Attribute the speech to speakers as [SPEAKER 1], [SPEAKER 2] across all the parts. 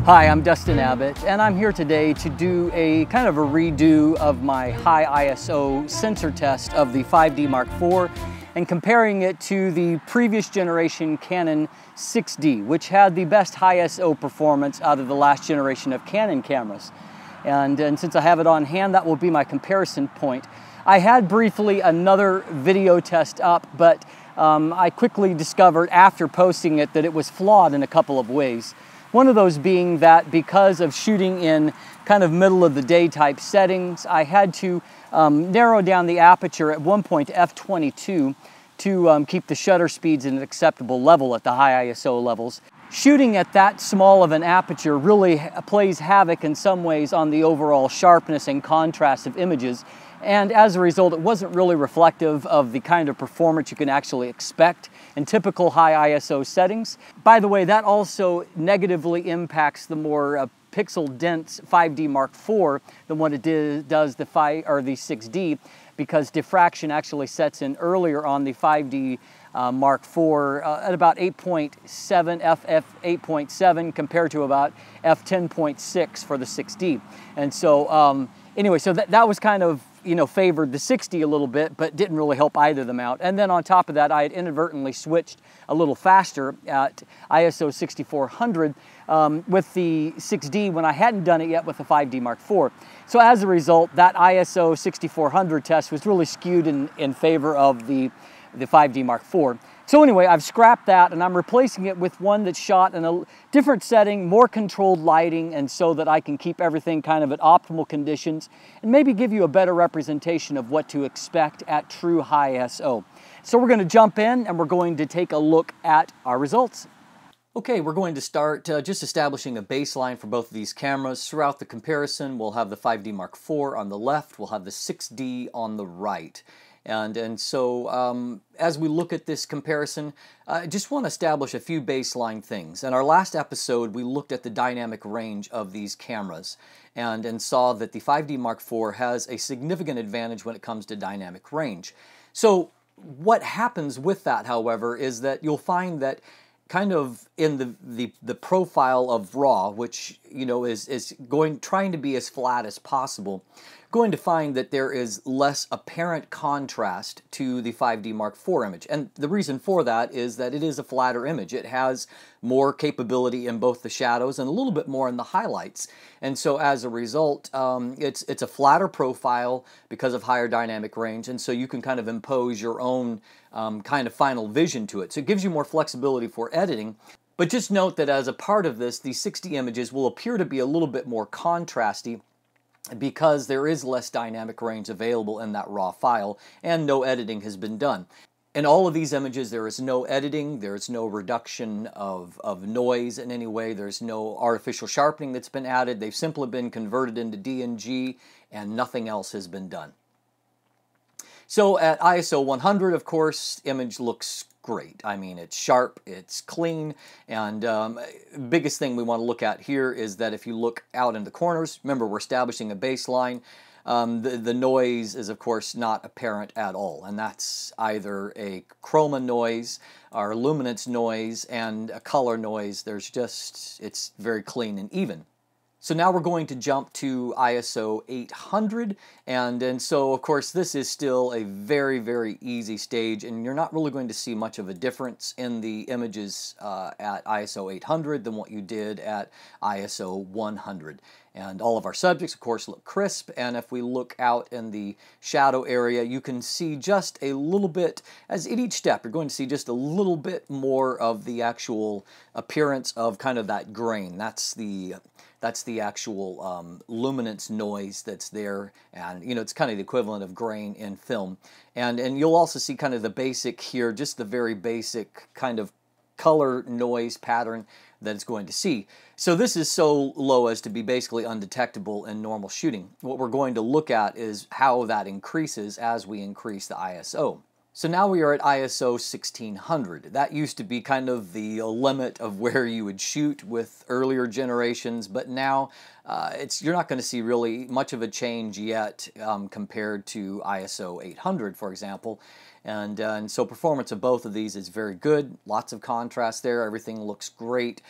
[SPEAKER 1] Hi, I'm Dustin Abbott, and I'm here today to do a kind of a redo of my high ISO sensor test of the 5D Mark IV and comparing it to the previous generation Canon 6D, which had the best high ISO performance out of the last generation of Canon cameras. And since I have it on hand, that will be my comparison point. I had briefly another video test up, but I quickly discovered after posting it that it was flawed in a couple of ways. One of those being that because of shooting in kind of middle of the day type settings, I had to narrow down the aperture at one point to f/22 to keep the shutter speeds at an acceptable level at the high ISO levels. Shooting at that small of an aperture really plays havoc in some ways on the overall sharpness and contrast of images. And as a result, it wasn't really reflective of the kind of performance you can actually expect in typical high ISO settings. By the way, that also negatively impacts the more pixel-dense 5D Mark IV than what it does the 6D, because diffraction actually sets in earlier on the 5D Mark IV at about 8.7, f8.7 compared to about f10.6 for the 6D. And so anyway, so that was kind of, favored the 6D a little bit, but didn't really help either of them out. And then on top of that, I had inadvertently switched a little faster at ISO 6400 with the 6D when I hadn't done it yet with the 5D Mark IV. So as a result, that ISO 6400 test was really skewed in favor of the 5D Mark IV. So anyway, I've scrapped that and I'm replacing it with one that's shot in a different setting, more controlled lighting, and so that I can keep everything kind of at optimal conditions and maybe give you a better representation of what to expect at true high ISO. So we're going to jump in and we're going to take a look at our results. Okay, we're going to start just establishing a baseline for both of these cameras. Throughout the comparison, we'll have the 5D Mark IV on the left, we'll have the 6D on the right. And so as we look at this comparison, I just want to establish a few baseline things. In our last episode, we looked at the dynamic range of these cameras and saw that the 5D Mark IV has a significant advantage when it comes to dynamic range. So what happens with that, however, is that you'll find that kind of in the profile of RAW, which is trying to be as flat as possible, going to find that there is less apparent contrast to the 5D Mark IV image. And the reason for that is that it is a flatter image. It has more capability in both the shadows and a little bit more in the highlights. And so as a result, it's a flatter profile because of higher dynamic range, and so you can kind of impose your own kind of final vision to it. So it gives you more flexibility for editing. But just note that as a part of this, the 6D images will appear to be a little bit more contrasty because there is less dynamic range available in that raw file and no editing has been done. In all of these images, there is no editing, there is no reduction of noise in any way, there's no artificial sharpening that's been added. They've simply been converted into DNG and nothing else has been done. So at ISO 100, of course, image looks great. I mean, it's sharp, it's clean, and biggest thing we want to look at here is that if you look out in the corners, remember we're establishing a baseline, the noise is of course not apparent at all, and that's either a chroma noise or luminance noise and a color noise. It's very clean and even. So now we're going to jump to ISO 800, and so of course this is still a very, very easy stage, and you're not really going to see much of a difference in the images at ISO 800 than what you did at ISO 100. And all of our subjects, of course, look crisp, and if we look out in the shadow area, you can see just a little bit, as in each step, you're going to see just a little bit more of the actual appearance of kind of that grain. That's the actual luminance noise that's there, and it's kind of the equivalent of grain in film. And you'll also see kind of the basic here, just the very basic kind of color noise pattern that it's going to see. So this is so low as to be basically undetectable in normal shooting. What we're going to look at is how that increases as we increase the ISO. So now we are at ISO 1600. That used to be kind of the limit of where you would shoot with earlier generations, but now you're not going to see really much of a change yet compared to ISO 800, for example. And so performance of both of these is very good. Lots of contrast there. Everything looks great.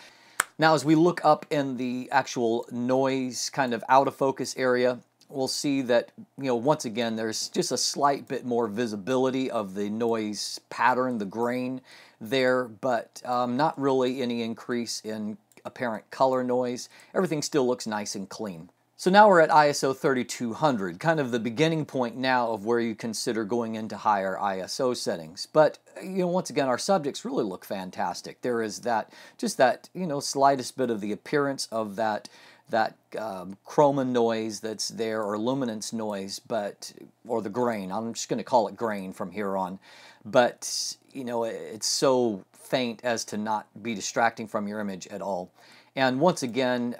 [SPEAKER 1] Now as we look up in the actual noise kind of out of focus area, we'll see that, once again, there's just a slight bit more visibility of the noise pattern, the grain there, but not really any increase in apparent color noise. Everything still looks nice and clean. So now we're at ISO 3200, kind of the beginning point now of where you consider going into higher ISO settings. But, once again, our subjects really look fantastic. There is just that, slightest bit of the appearance of that chroma noise that's there, or luminance noise, or the grain. I'm just going to call it grain from here on. But, it's so faint as to not be distracting from your image at all. And once again,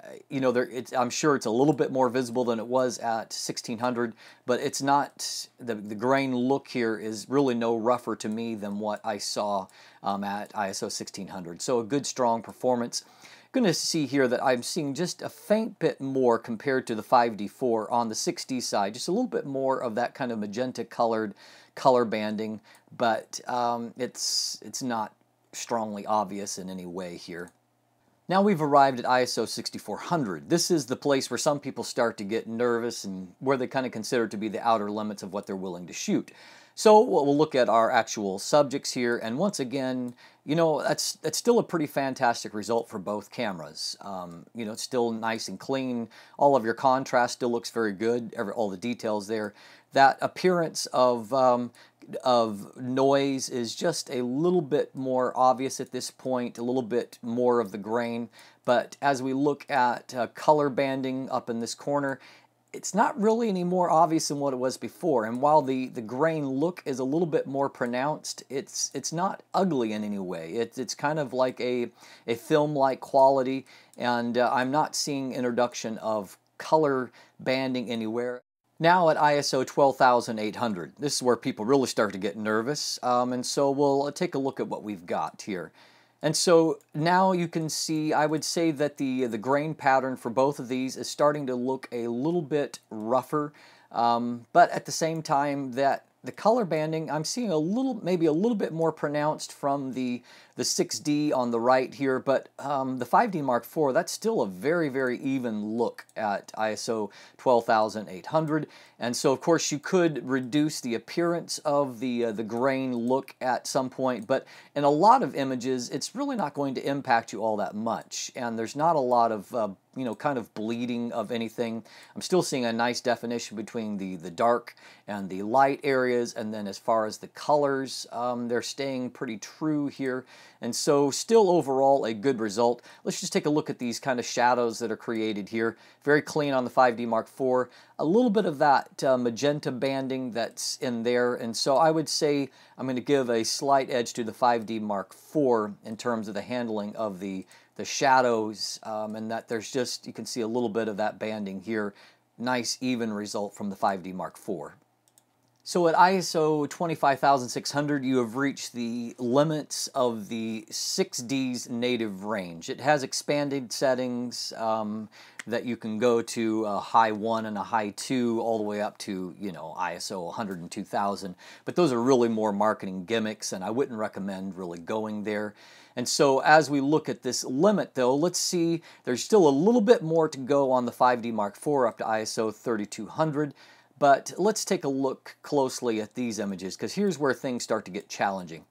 [SPEAKER 1] I'm sure it's a little bit more visible than it was at 1600, but it's not, the grain look here is really no rougher to me than what I saw at ISO 1600. So a good, strong performance. Going to see here that I'm seeing just a faint bit more compared to the 5D4 on the 6D side, just a little bit more of that kind of magenta colored color banding, but it's not strongly obvious in any way here. Now we've arrived at ISO 6400. This is the place where some people start to get nervous and where they kind of consider it to be the outer limits of what they're willing to shoot. So we'll look at our actual subjects here, and once again, that's still a pretty fantastic result for both cameras. It's still nice and clean. All of your contrast still looks very good. All the details there. That appearance of noise is just a little bit more obvious at this point, a little bit more of the grain. But as we look at color banding up in this corner, it's not really any more obvious than what it was before. And while the grain look is a little bit more pronounced, it's not ugly in any way. It's kind of like a film-like quality, and I'm not seeing introduction of color banding anywhere. Now at ISO 12800, this is where people really start to get nervous, and so we'll take a look at what we've got here. And so now you can see, I would say that the grain pattern for both of these is starting to look a little bit rougher, but at the same time that the color banding, I'm seeing maybe a little bit more pronounced from the 6D on the right here, but the 5D Mark IV, that's still a very, very even look at ISO 12800. And so, of course, you could reduce the appearance of the grain look at some point, but in a lot of images, it's really not going to impact you all that much. And there's not a lot of kind of bleeding of anything. I'm still seeing a nice definition between the dark and the light areas, and then as far as the colors, they're staying pretty true here. And so still overall a good result. Let's just take a look at these kind of shadows that are created here. Very clean on the 5D Mark IV. A little bit of that magenta banding that's in there, and so I would say I'm going to give a slight edge to the 5D Mark IV in terms of the handling of the shadows, and that there's just, you can see a little bit of that banding here. Nice even result from the 5D Mark IV. So at ISO 25600, you have reached the limits of the 6D's native range. It has expanded settings that you can go to a high 1 and a high 2 all the way up to, ISO 102,000. But those are really more marketing gimmicks, and I wouldn't recommend really going there. And so as we look at this limit, though, let's see, there's still a little bit more to go on the 5D Mark IV up to ISO 3200. But let's take a look closely at these images, because here's where things start to get challenging.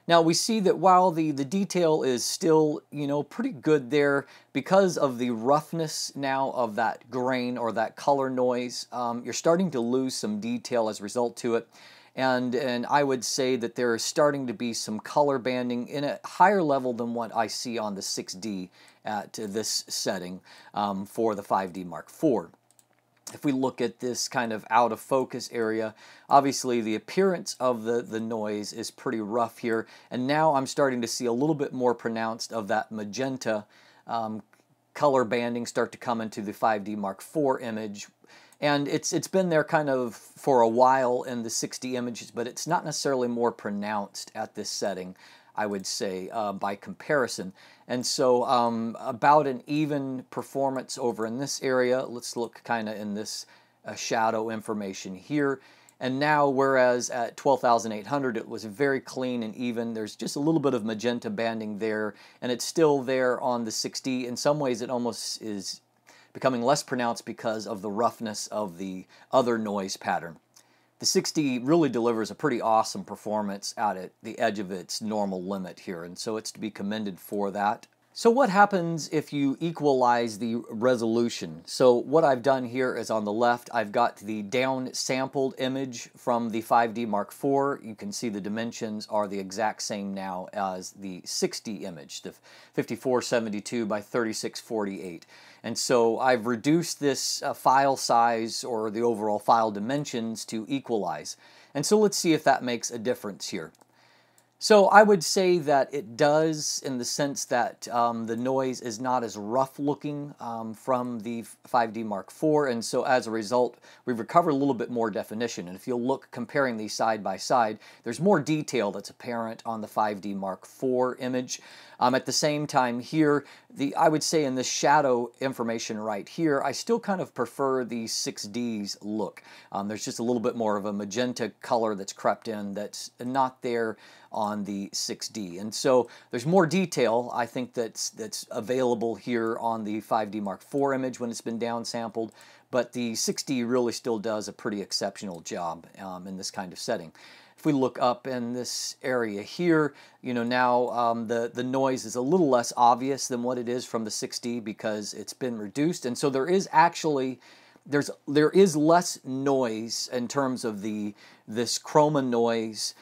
[SPEAKER 1] Now we see that while the detail is still, pretty good there, because of the roughness now of that grain or that color noise, you're starting to lose some detail as a result to it. And I would say that there is starting to be some color banding in a higher level than what I see on the 6D at this setting for the 5D Mark IV. If we look at this kind of out of focus area, obviously the appearance of the noise is pretty rough here, and now I'm starting to see a little bit more pronounced of that magenta color banding start to come into the 5D Mark IV image. And it's been there kind of for a while in the 6D images, but it's not necessarily more pronounced at this setting, I would say, by comparison. And so about an even performance over in this area. Let's look kind of in this shadow information here. And now, whereas at 12,800 it was very clean and even, there's just a little bit of magenta banding there, and it's still there on the 6D. In some ways it almost is becoming less pronounced because of the roughness of the other noise pattern. The 6D really delivers a pretty awesome performance out at the edge of its normal limit here, and so it's to be commended for that. So what happens if you equalize the resolution? So what I've done here is on the left, I've got the down sampled image from the 5D Mark IV. You can see the dimensions are the exact same now as the 6D image, the 5472 by 3648. And so I've reduced this file size, or the overall file dimensions, to equalize. And so let's see if that makes a difference here. So I would say that it does, in the sense that the noise is not as rough looking from the 5D Mark IV, and so as a result we've recovered a little bit more definition. And if you'll look comparing these side by side, there's more detail that's apparent on the 5D Mark IV image. At the same time here, I would say in this shadow information right here, I still kind of prefer the 6D's look. There's just a little bit more of a magenta color that's crept in that's not there on the 6D. And so there's more detail, I think, that's available here on the 5D Mark IV image when it's been downsampled, but the 6D really still does a pretty exceptional job in this kind of setting. If we look up in this area here, you know, now the noise is a little less obvious than what it is from the 6D because it's been reduced, and so there is actually there is less noise in terms of this chroma noise,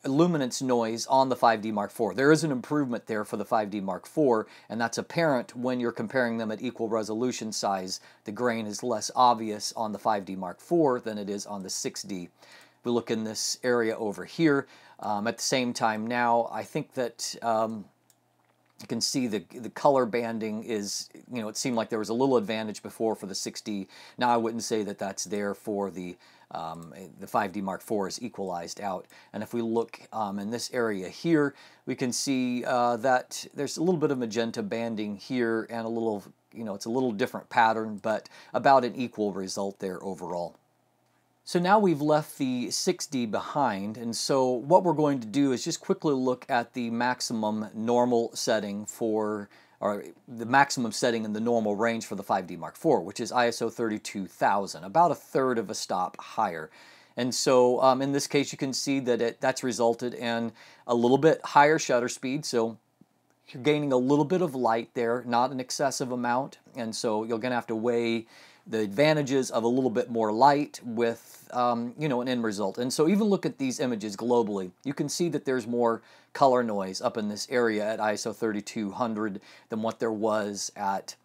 [SPEAKER 1] luminance noise on the 5D Mark IV. There is an improvement there for the 5D Mark IV, and that's apparent when you're comparing them at equal resolution size. The grain is less obvious on the 5D Mark IV than it is on the 6D. We look in this area over here. At the same time now, I think that you can see the color banding is, you know, it seemed like there was a little advantage before for the 6D. Now I wouldn't say that that's there for the 5D Mark IV is equalized out. And if we look in this area here, we can see that there's a little bit of magenta banding here and a little, you know, it's a little different pattern, but about an equal result there overall. So now we've left the 6D behind, and so what we're going to do is just quickly look at the maximum normal setting for, or the maximum setting in the normal range for the 5D Mark IV, which is ISO 32,000, about a third of a stop higher. And so in this case you can see that that's resulted in a little bit higher shutter speed, so you're gaining a little bit of light there, not an excessive amount, and so you're going to have to weigh the advantages of a little bit more light with, you know, an end result. And so even look at these images globally. You can see that there's more color noise up in this area at ISO 3200 than what there was at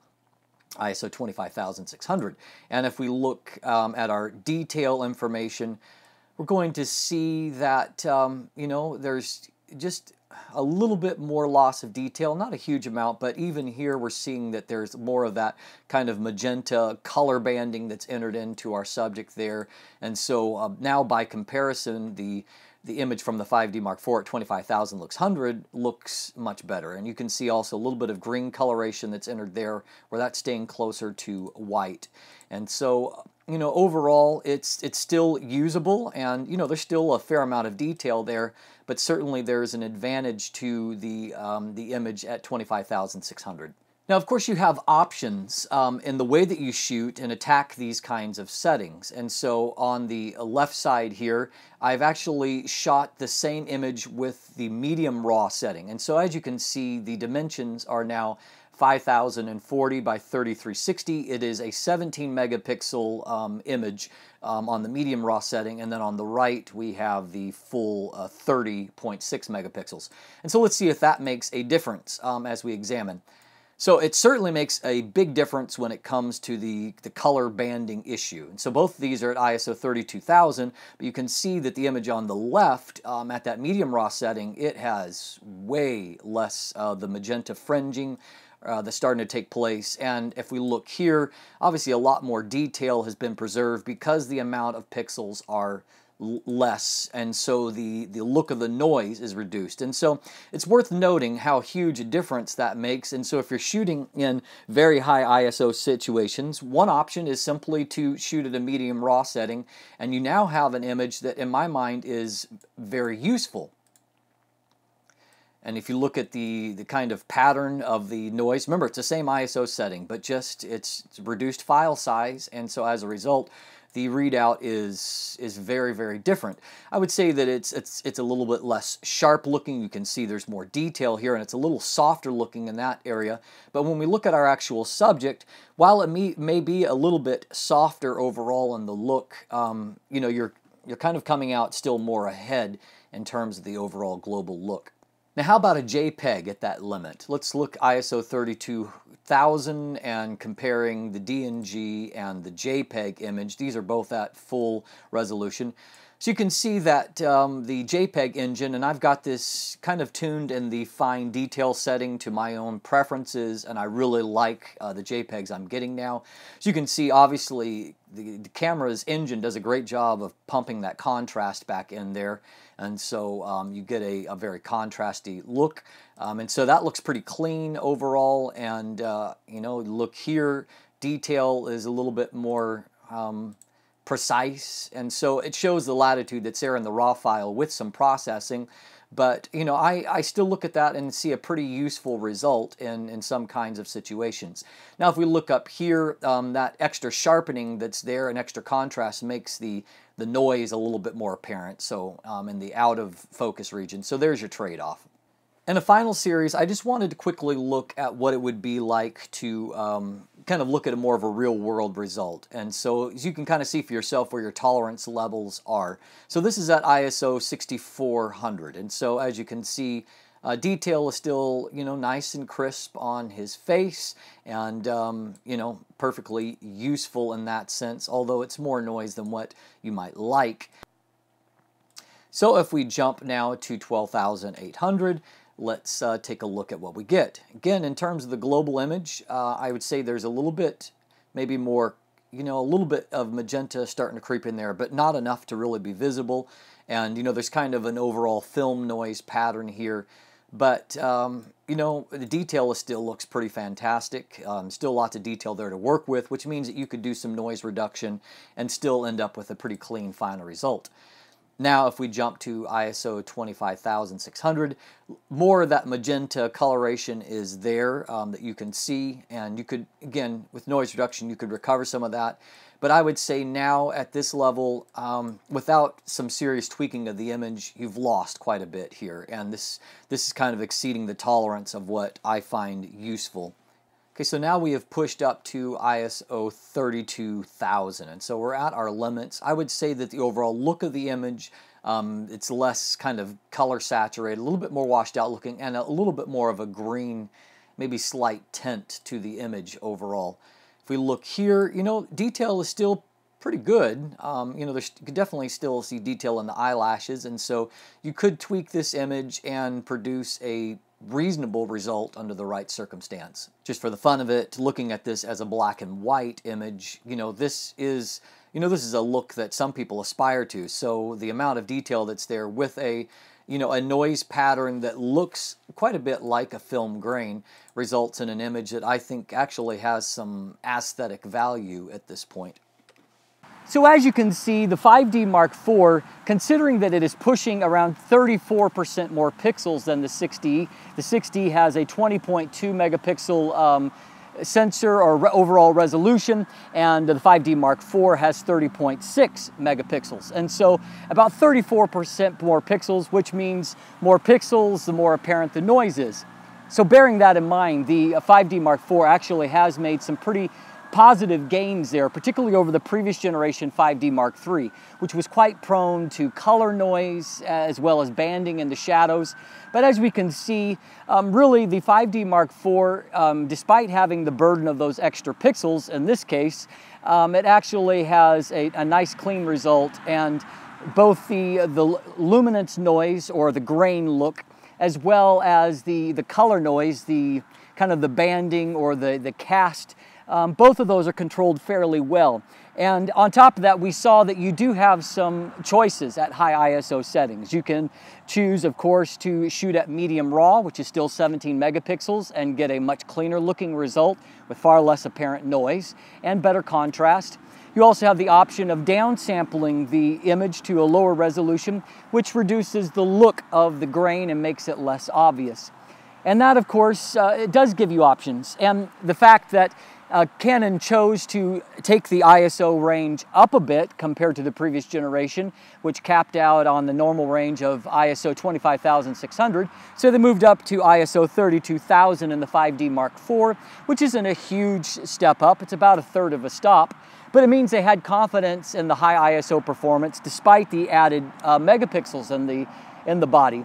[SPEAKER 1] ISO 25,600. And if we look at our detail information, we're going to see that, you know, there's just a little bit more loss of detail, not a huge amount, but even here we're seeing that there's more of that kind of magenta color banding that's entered into our subject there. And so now by comparison, the image from the 5D Mark IV at 25,000 looks much better. And you can see also a little bit of green coloration that's entered there where that's staying closer to white. And so, you know, overall it's still usable, and, you know, there's still a fair amount of detail there, but certainly there's an advantage to the image at 25,600. Now, of course, you have options in the way that you shoot and attack these kinds of settings. And so on the left side here, I've actually shot the same image with the medium raw setting. And so as you can see, the dimensions are now 5040 by 3360. It is a 17 megapixel image on the medium raw setting, and then on the right we have the full 30.6 megapixels. And so let's see if that makes a difference as we examine. So it certainly makes a big difference when it comes to the color banding issue. And so both of these are at ISO 32,000, but you can see that the image on the left at that medium raw setting, it has way less the magenta fringing that's starting to take place. And if we look here, obviously a lot more detail has been preserved because the amount of pixels are less, and so the look of the noise is reduced. And so it's worth noting how huge a difference that makes. And so if you're shooting in very high ISO situations, one option is simply to shoot at a medium raw setting, and you now have an image that in my mind is very useful. And if you look at the kind of pattern of the noise, remember it's the same ISO setting, but just it's reduced file size, and so as a result, the readout is very, very different. I would say that it's a little bit less sharp looking. You can see there's more detail here, and it's a little softer looking in that area. But when we look at our actual subject, while it may be a little bit softer overall in the look, you know, you're kind of coming out still more ahead in terms of the overall global look. Now, how about a JPEG at that limit? Let's look ISO 32,000 and comparing the DNG and the JPEG image. These are both at full resolution. So you can see that the JPEG engine, and I've got this kind of tuned in the fine detail setting to my own preferences, and I really like the JPEGs I'm getting now. So you can see, obviously, the camera's engine does a great job of pumping that contrast back in there, and so you get a very contrasty look. And so that looks pretty clean overall, and you know, look here, detail is a little bit more precise, and so it shows the latitude that's there in the raw file with some processing. But you know, I still look at that and see a pretty useful result in some kinds of situations. Now if we look up here, that extra sharpening that's there and extra contrast makes the noise a little bit more apparent, so in the out of focus region. So there's your trade-off. In a final series, I just wanted to quickly look at what it would be like to kind of look at a more of a real-world result. And so as you can kind of see for yourself where your tolerance levels are. So this is at ISO 6400, and so as you can see, detail is still, you know, nice and crisp on his face, and you know, perfectly useful in that sense, although it's more noise than what you might like. So if we jump now to 12,800, let's take a look at what we get. Again, in terms of the global image, I would say there's a little bit, maybe more, you know, a little bit of magenta starting to creep in there, but not enough to really be visible. And, you know, there's kind of an overall film noise pattern here. But, you know, the detail still looks pretty fantastic. Still lots of detail there to work with, which means that you could do some noise reduction and still end up with a pretty clean final result. Now, if we jump to ISO 25,600, more of that magenta coloration is there that you can see, and you could, again, with noise reduction, you could recover some of that. But I would say now at this level, without some serious tweaking of the image, you've lost quite a bit here, and this is kind of exceeding the tolerance of what I find useful. Okay, so now we have pushed up to ISO 32,000, and so we're at our limits. I would say that the overall look of the image, it's less kind of color saturated, a little bit more washed out looking, and a little bit more of a green, maybe slight tint to the image overall. If we look here, you know, detail is still pretty good. You know, you could definitely still see detail in the eyelashes, and so you could tweak this image and produce a reasonable result under the right circumstance. Just for the fun of it, looking at this as a black and white image, you know, this is a look that some people aspire to. So the amount of detail that's there with a, you know, a noise pattern that looks quite a bit like a film grain results in an image that I think actually has some aesthetic value at this point.
[SPEAKER 2] So as you can see, the 5D Mark IV, considering that it is pushing around 34% more pixels than the 6D, the 6D has a 20.2 megapixel sensor or overall resolution, and the 5D Mark IV has 30.6 megapixels. And so about 34% more pixels, which means more pixels, the more apparent the noise is. So bearing that in mind, the 5D Mark IV actually has made some pretty positive gains there, particularly over the previous generation 5D Mark III, which was quite prone to color noise as well as banding in the shadows. But as we can see, really the 5D Mark IV, despite having the burden of those extra pixels in this case, it actually has a nice clean result, and both the luminance noise or the grain look as well as the color noise, the kind of the banding or the cast both of those are controlled fairly well. And on top of that, we saw that you do have some choices at high ISO settings. You can choose, of course, to shoot at medium raw, which is still 17 megapixels, and get a much cleaner looking result with far less apparent noise and better contrast. You also have the option of downsampling the image to a lower resolution, which reduces the look of the grain and makes it less obvious. And that, of course, it does give you options. And the fact that Canon chose to take the ISO range up a bit compared to the previous generation, which capped out on the normal range of ISO 25,600. So they moved up to ISO 32,000 in the 5D Mark IV, which isn't a huge step up. It's about a third of a stop. But it means they had confidence in the high ISO performance despite the added megapixels in the body,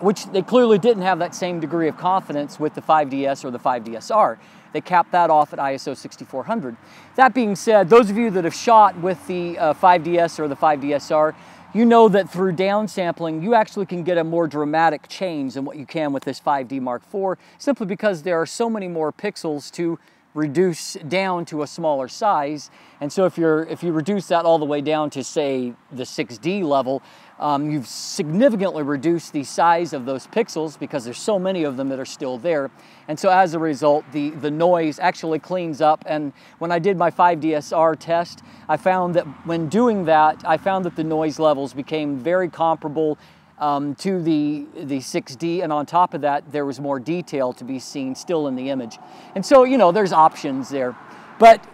[SPEAKER 2] which they clearly didn't have that same degree of confidence with the 5DS or the 5DSR. They capped that off at ISO 6400. That being said, those of you that have shot with the 5DS or the 5DSR, you know that through downsampling, you actually can get a more dramatic change than what you can with this 5D Mark IV, simply because there are so many more pixels to reduce down to a smaller size. And so if you reduce that all the way down to, say, the 6D level, you've significantly reduced the size of those pixels because there's so many of them that are still there. And so as a result, the noise actually cleans up. And when I did my 5DSR test, I found that when doing that, I found that the noise levels became very comparable to the 6D, and on top of that, there was more detail to be seen still in the image. And so, you know, there's options there. But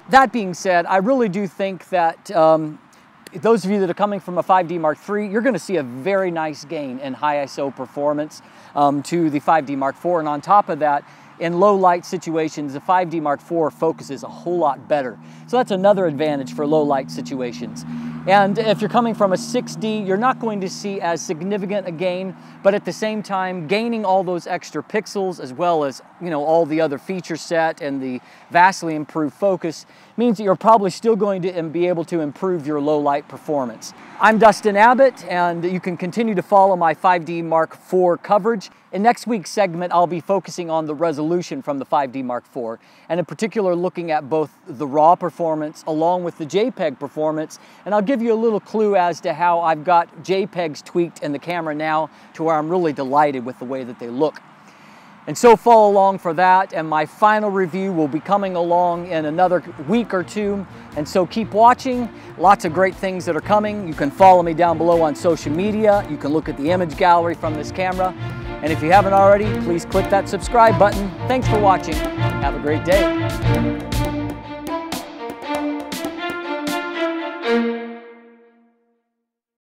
[SPEAKER 2] that being said, I really do think that those of you that are coming from a 5D Mark III, you're going to see a very nice gain in high ISO performance to the 5D Mark IV. And on top of that, in low light situations, the 5D Mark IV focuses a whole lot better. So that's another advantage for low light situations. And if you're coming from a 6D, you're not going to see as significant a gain, but at the same time, gaining all those extra pixels as well as, you know, all the other feature set and the vastly improved focus means that you're probably still going to be able to improve your low light performance. I'm Dustin Abbott, and you can continue to follow my 5D Mark IV coverage. In next week's segment, I'll be focusing on the resolution from the 5D Mark IV, and in particular looking at both the RAW performance along with the Jpeg performance, and I'll give you a little clue as to how I've got JPEGs tweaked in the camera now to where I'm really delighted with the way that they look. And so follow along for that, and my final review will be coming along in another week or two. And so keep watching. Lots of great things that are coming. You can follow me down below on social media. You can look at the image gallery from this camera. And if you haven't already, please click that subscribe button. Thanks for watching. Have a great day.